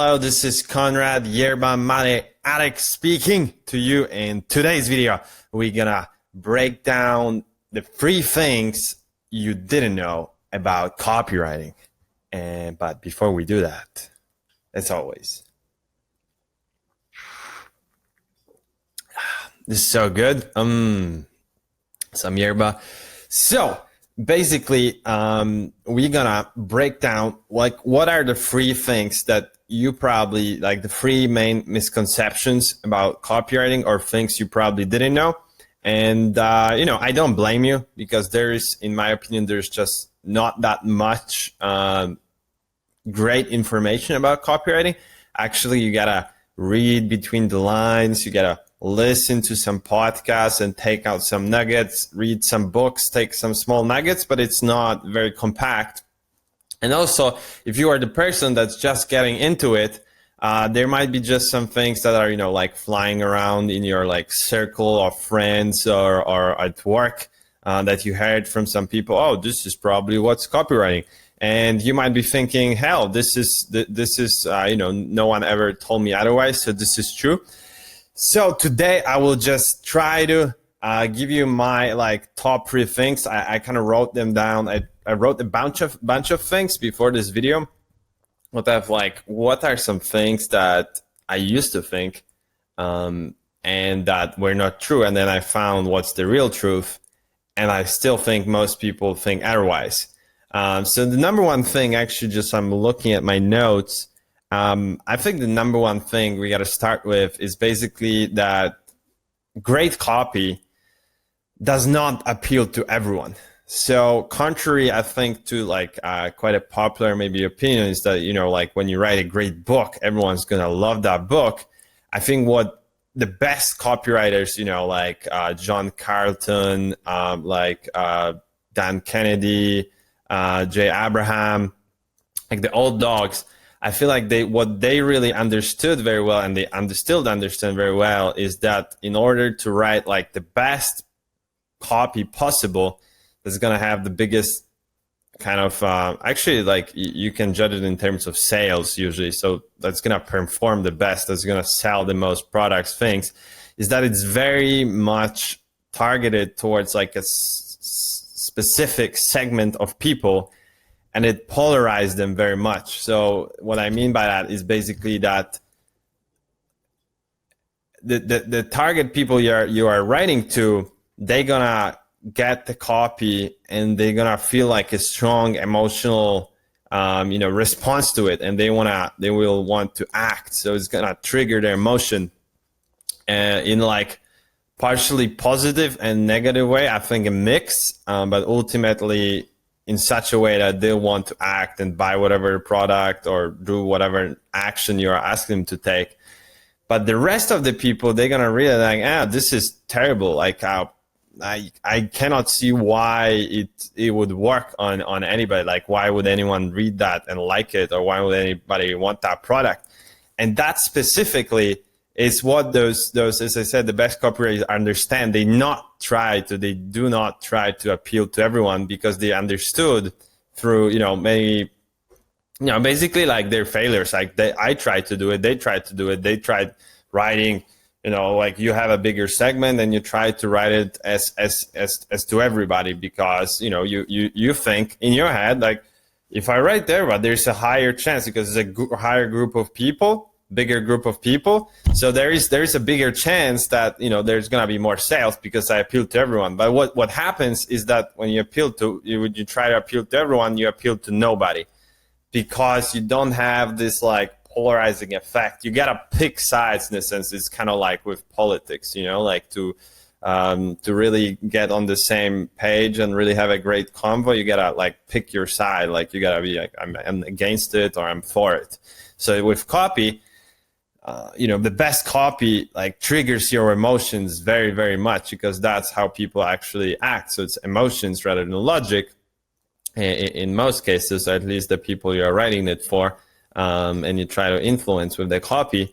Hello, this is Konrad, Yerba Addict speaking to you. In today's video, we're gonna break down the 3 things you didn't know about copywriting. But before we do that, as always, this is so good. Some Yerba. So basically, we're gonna break down what are the 3 things that you probably the 3 main misconceptions about copywriting or things you probably didn't know. And I don't blame you, because in my opinion, there's just not that much great information about copywriting. Actually, you gotta read between the lines, you gotta listen to some podcasts and take out some nuggets, read some books, take some small nuggets, but it's not very compact. And also, if you are the person that's just getting into it, there might be just some things that are, flying around in your circle of friends or at work that you heard from some people. Oh, this is probably what's copywriting. And you might be thinking, hell, this is no one ever told me otherwise, so this is true. So today I will just try to give you my top 3 things. I kind of wrote them down. I wrote a bunch of things before this video. What are some things that I used to think and that were not true, and then I found what's the real truth, and I still think most people think otherwise. So the number one thing, actually, just I'm looking at my notes. I think the number one thing we got to start with is basically that great copy does not appeal to everyone. So contrary, I think, to quite a popular maybe opinion is that, when you write a great book, everyone's going to love that book. I think what the best copywriters, John Carlton, Dan Kennedy, Jay Abraham, the old dogs, I feel like what they really understood very well, and they still understand very well, is that in order to write the best copy possible, that's going to have the biggest kind of you can judge it in terms of sales usually. So that's going to perform the best, that's going to sell the most products, things, is that it's very much targeted towards a specific segment of people, and it polarized them very much. So what I mean by that is basically that the target people you are writing to, they're gonna get the copy and they're gonna feel a strong emotional response to it, and they will want to act. So it's gonna trigger their emotion in partially positive and negative way. I think a mix, but ultimately in such a way that they'll want to act and buy whatever product or do whatever action you're asking them to take. But the rest of the people, they're gonna really this is terrible. I cannot see why it would work on anybody. Why would anyone read that and like it, or why would anybody want that product? And that specifically is what those, as I said, the best copywriters understand. They do not try to appeal to everyone, because they understood through, many, basically their failures. I tried to do it, they tried to do it, they tried writing, you have a bigger segment and you try to write it as to everybody, because, you think in your head, if I write there, but there's a higher chance, because it's a higher group of people, bigger group of people, so there is a bigger chance that there's gonna be more sales because I appeal to everyone. But what happens is that when you you try to appeal to everyone, you appeal to nobody, because you don't have this polarizing effect. You gotta pick sides, in a sense. It's kind of like with politics, to really get on the same page and really have a great convo, you gotta pick your side. You gotta be I'm against it or I'm for it. So with copy, the best copy triggers your emotions very, very much, because that's how people actually act. So it's emotions rather than logic in most cases, or at least the people you're writing it for, and you try to influence with the copy.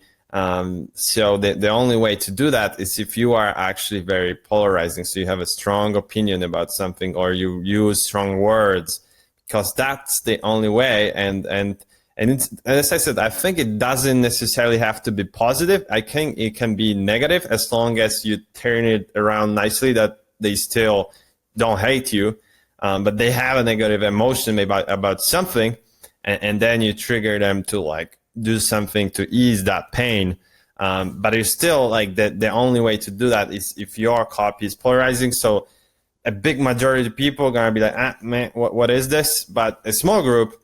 So the only way to do that is if you are actually very polarizing. So you have a strong opinion about something, or you use strong words, because that's the only way. And And it's, as I said, I think it doesn't necessarily have to be positive. I think it can be negative as long as you turn it around nicely, that they still don't hate you, but they have a negative emotion about something, and then you trigger them to like do something to ease that pain. But it's still like the only way to do that is if your copy is polarizing. So a big majority of people are gonna be like, man, what is this? But a small group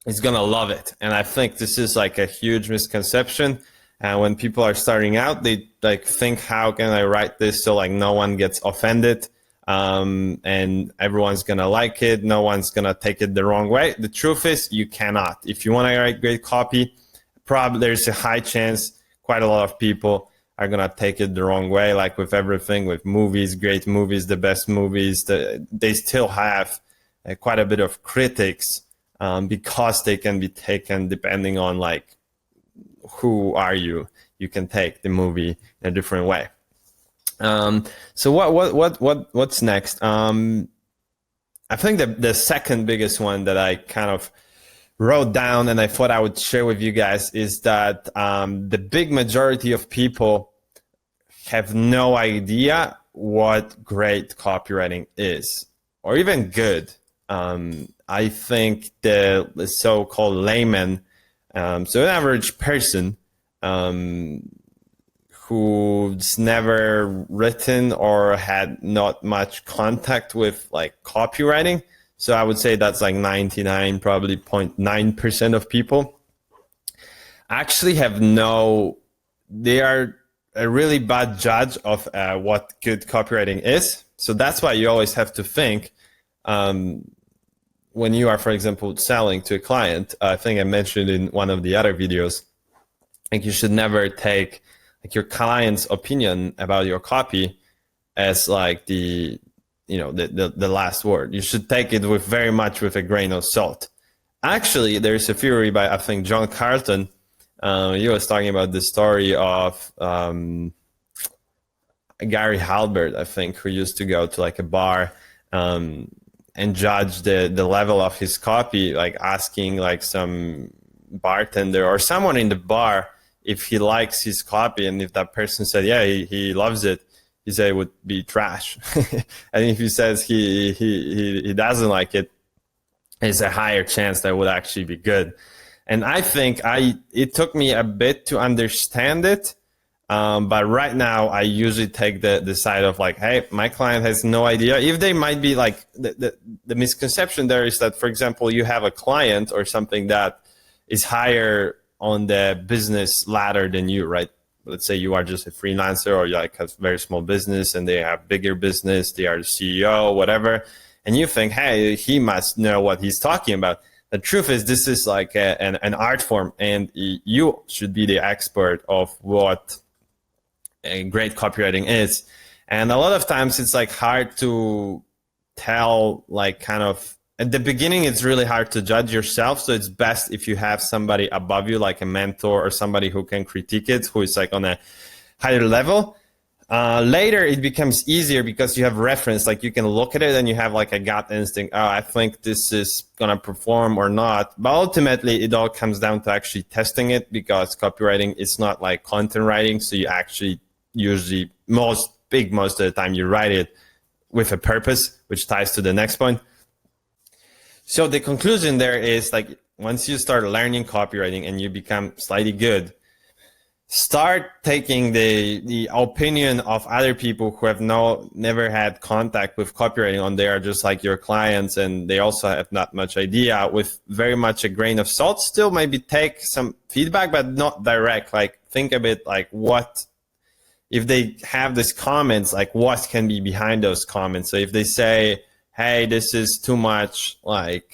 is gonna love it. And I think this is like a huge misconception. And when people are starting out, they like think, how can I write this so like no one gets offended, and everyone's gonna like it, no one's gonna take it the wrong way. The truth is, you cannot. If you want to write great copy, probably there's a high chance quite a lot of people are gonna take it the wrong way. Like with everything, with movies, great movies, the best movies, they still have quite a bit of critics, because they can be taken depending on like who are you. You can take the movie in a different way. So what's next? I think the second biggest one that I kind of wrote down and I thought I would share with you guys is that the big majority of people have no idea what great copywriting is, or even good. I think the so-called layman, so an average person who's never written or had not much contact with like copywriting. So I would say that's like 99, probably 0.9% of people actually have they are a really bad judge of what good copywriting is. So that's why you always have to think, when you are, for example, selling to a client, I think I mentioned in one of the other videos, like you should never take like your client's opinion about your copy as like the last word. You should take it with very much with a grain of salt. Actually, there's a theory by, I think, John Carlton. He was talking about the story of Gary Halbert, I think, who used to go to like a bar and judge the level of his copy, like asking like some bartender or someone in the bar if he likes his copy, and if that person said, yeah, he loves it, he said it would be trash. And if he says he doesn't like it, it's a higher chance that it would actually be good. And I think it took me a bit to understand it, but right now I usually take the side of like, hey, my client has no idea. If they might be like, the misconception there is that, for example, you have a client or something that is higher on the business ladder than you, right? Let's say you are just a freelancer, or you like have very small business and they have bigger business, they are the CEO, whatever. And you think, hey, he must know what he's talking about. The truth is, this is like an art form, and you should be the expert of what a great copywriting is. And a lot of times it's like hard to tell, like kind of at the beginning, it's really hard to judge yourself. So it's best if you have somebody above you, like a mentor or somebody who can critique it, who is like on a higher level. Later, it becomes easier because you have reference, like you can look at it and you have like a gut instinct. Oh, I think this is going to perform or not. But ultimately, it all comes down to actually testing it, because copywriting is not like content writing. So you actually usually most of the time you write it with a purpose, which ties to the next point. So the conclusion there is like, once you start learning copywriting and you become slightly good, start taking the opinion of other people who have never had contact with copywriting on. They are just like your clients and they also have not much idea, with very much a grain of salt. Still maybe take some feedback, but not direct. Like think a bit like, what if they have these comments, like what can be behind those comments? So if they say, hey, this is too much, like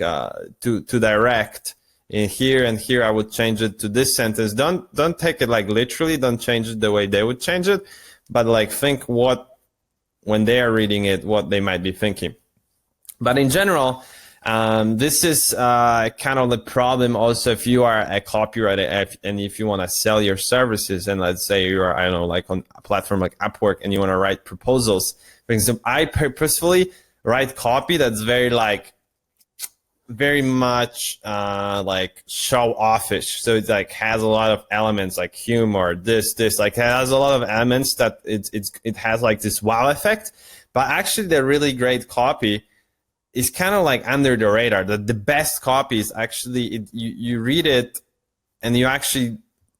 too direct in here and here, I would change it to this sentence. Don't take it like literally, don't change it the way they would change it, but like think when they are reading it, what they might be thinking. But in general, this is kind of the problem also if you are a copywriter and if you want to sell your services, and let's say you are, I don't know, like on a platform like Upwork and you want to write proposals. For example, I purposefully write copy that's very very much like show offish. So it like has a lot of elements like humor, this, like it has a lot of elements that it has like this wow effect. But actually the really great copy is kind of like under the radar. The best copy is actually, you read it and you actually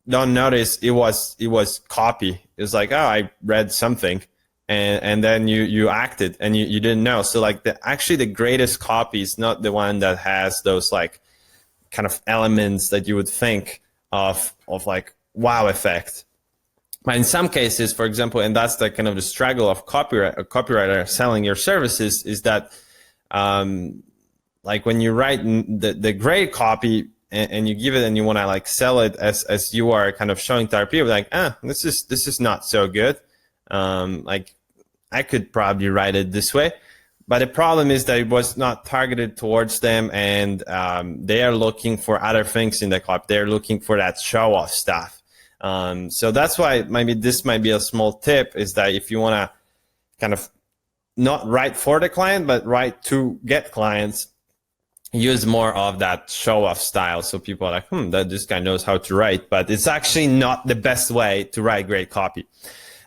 don't notice it was copy. It's like, oh, I read something. And then you acted and you didn't know. So like actually the greatest copy is not the one that has those like kind of elements that you would think of like wow effect. But in some cases, for example, and that's the kind of the struggle of copywriter selling your services, is that like when you write the great copy and you give it and you want to like sell it as you are kind of showing to other people, like, this is not so good. Like I could probably write it this way, but the problem is that it was not targeted towards them, and they are looking for other things in the copy. They're looking for that show off stuff. So that's why maybe this might be a small tip, is that if you want to kind of not write for the client, but write to get clients, use more of that show off style. So people are like, that this guy knows how to write, but it's actually not the best way to write great copy.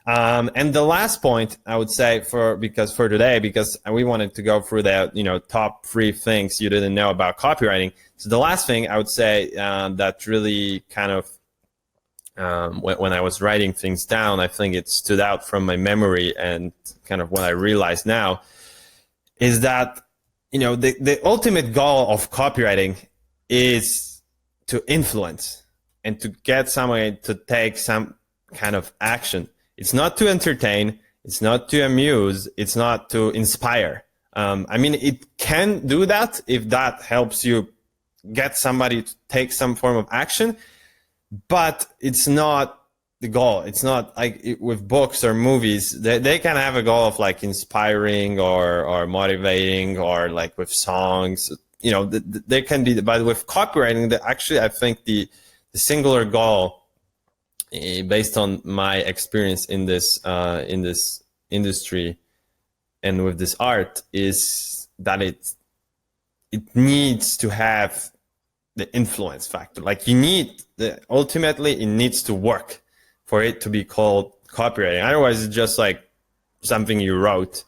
And the last point I would say for today, because we wanted to go through the, top 3 things you didn't know about copywriting. So the last thing I would say, that really kind of, when I was writing things down, I think it stood out from my memory and kind of what I realize now, is that, the ultimate goal of copywriting is to influence and to get someone to take some kind of action. It's not to entertain. It's not to amuse. It's not to inspire. It can do that if that helps you get somebody to take some form of action, but it's not the goal. It's not like with books or movies. They can have a goal of like inspiring or motivating, or like with songs. They can be. But with copywriting, actually, I think the singular goal, based on my experience in this industry and with this art, is that it needs to have the influence factor. Like ultimately it needs to work for it to be called copywriting. Otherwise it's just like something you wrote,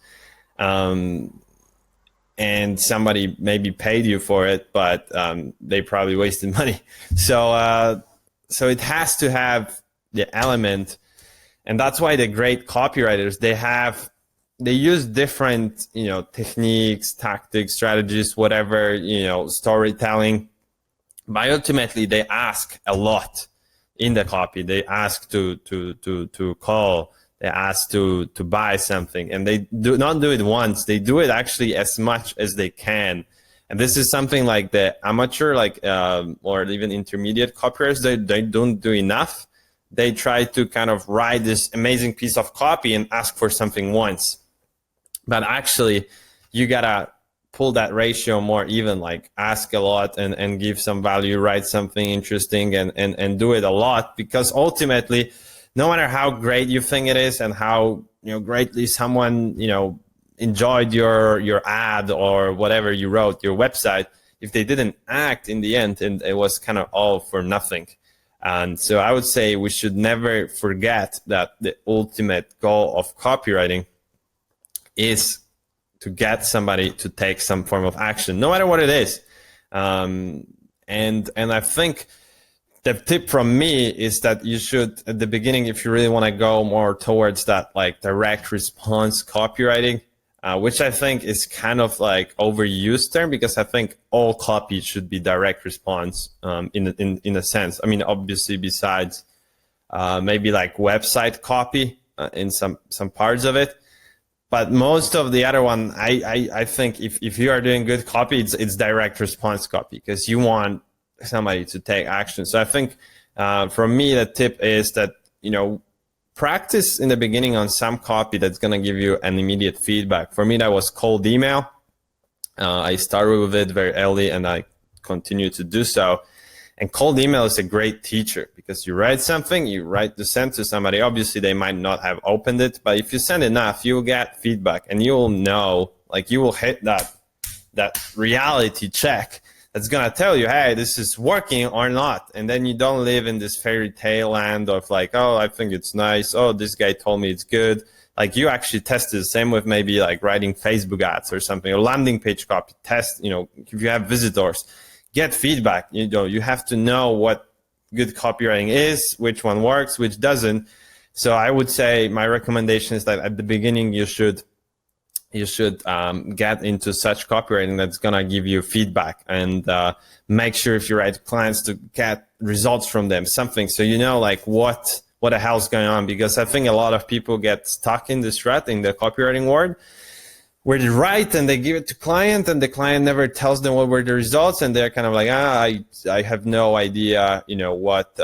and somebody maybe paid you for it, but they probably wasted money. So it has to have the element, and that's why the great copywriters, they use different techniques, tactics, strategies, whatever, storytelling, but ultimately they ask a lot in the copy. They ask to call, they ask to buy something, and they do not do it once. They do it actually as much as they can. And this is something like the amateur, or even intermediate copywriters, they don't do enough. They try to kind of write this amazing piece of copy and ask for something once. But actually, you gotta pull that ratio more even, like ask a lot and give some value, write something interesting and do it a lot, because ultimately, no matter how great you think it is and how greatly someone enjoyed your ad or whatever you wrote, your website, if they didn't act in the end, and it was kind of all for nothing. And so I would say we should never forget that the ultimate goal of copywriting is to get somebody to take some form of action, no matter what it is. And I think the tip from me is that you should, at the beginning, if you really want to go more towards that like direct response copywriting, which I think is kind of like overused term, because I think all copy should be direct response, in a sense. Obviously besides maybe like website copy in some parts of it, but most of the other one, I think if you are doing good copy, it's direct response copy, because you want somebody to take action. So I think from me, the tip is that practice in the beginning on some copy that's going to give you an immediate feedback. For me, that was cold email. I started with it very early and I continue to do so. And cold email is a great teacher, because you write something, to send to somebody. Obviously, they might not have opened it, but if you send enough, you'll get feedback, and you'll know, like you will hit that reality check that's gonna tell you, hey, this is working or not. And then you don't live in this fairy tale land of like, oh, I think it's nice. Oh, this guy told me it's good. Like you actually test it. Same with maybe like writing Facebook ads or something, or landing page copy. Test, if you have visitors, get feedback. You have to know what good copywriting is, which one works, which doesn't. So I would say my recommendation is that at the beginning you should get into such copywriting that's gonna give you feedback, and make sure if you write clients to get results from them, something, so like what the hell's going on. Because I think a lot of people get stuck in this rut in the copywriting world, where they write and they give it to client, and the client never tells them what were the results, and they're kind of like, I have no idea, what,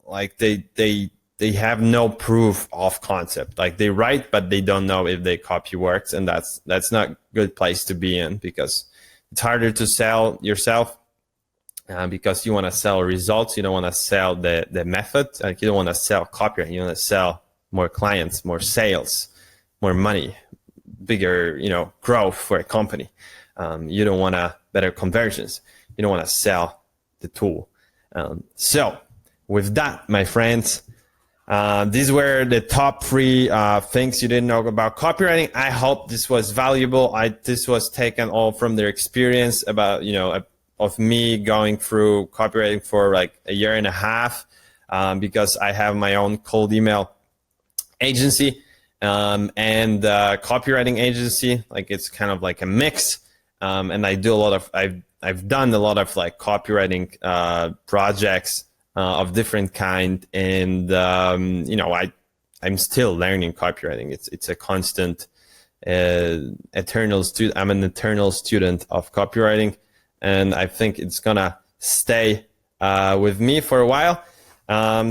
like they have no proof of concept. Like they write, but they don't know if their copy works, and that's not a good place to be in, because it's harder to sell yourself, because you want to sell results. You don't want to sell the method. Like you don't want to sell copywriting. You want to sell more clients, more sales, more money, bigger, growth for a company. You don't want better conversions. You don't want to sell the tool. So with that, my friends, these were the top 3 things you didn't know about copywriting. I hope this was valuable. This was taken all from their experience about, of me going through copywriting for like a year and a half, because I have my own cold email agency, and copywriting agency. Like it's kind of like a mix. And I do I've done a lot of like copywriting projects of different kind, and I'm still learning copywriting. It's a constant, eternal student. I'm an eternal student of copywriting, and I think it's gonna stay with me for a while.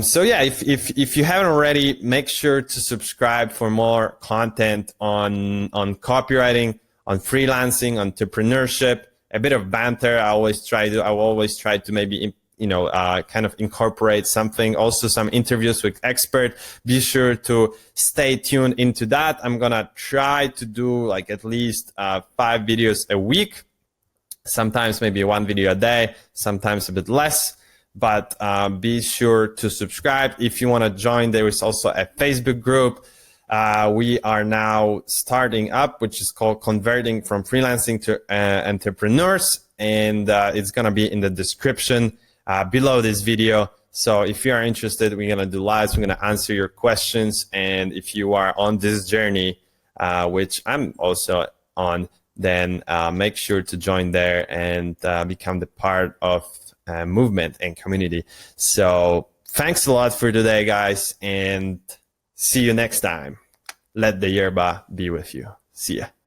So yeah, if you haven't already, make sure to subscribe for more content on copywriting, on freelancing, entrepreneurship, a bit of banter. I always try to maybe kind of incorporate something, also some interviews with experts. Be sure to stay tuned into that. I'm gonna try to do like at least 5 videos a week, sometimes maybe 1 video a day, sometimes a bit less, but be sure to subscribe. If you want to join, there is also a Facebook group we are now starting up, which is called Converting from Freelancing to Entrepreneurs, and it's gonna be in the description below this video. So if you are interested, we're going to do lives. We're going to answer your questions. And if you are on this journey, which I'm also on, then make sure to join there and become the part of movement and community. So thanks a lot for today, guys, and see you next time. Let the Yerba be with you. See ya.